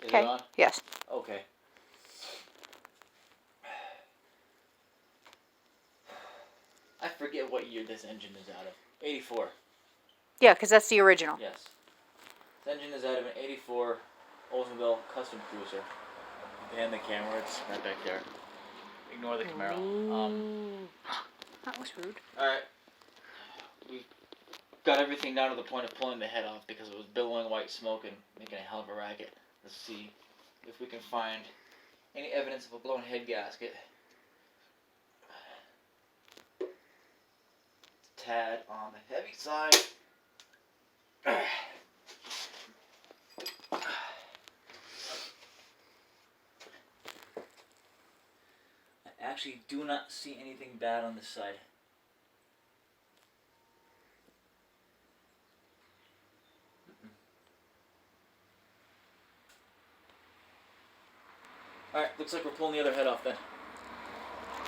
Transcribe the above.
Is Okay. it on? Yes. Okay. I forget what year this engine is out of. 84. Yeah, because that's the original. Yes. This engine is out of an 84 Oldsmobile Custom Cruiser. And the camera, it's right back there. Ignore the Camaro. That was rude. Alright. We got everything down to the point of pulling the head off because it was billowing white smoke and making a hell of a racket. Let's see if we can find any evidence of a blown head gasket. It's a tad on the heavy side. I actually do not see anything bad on this side. Alright, looks like we're pulling the other head off then.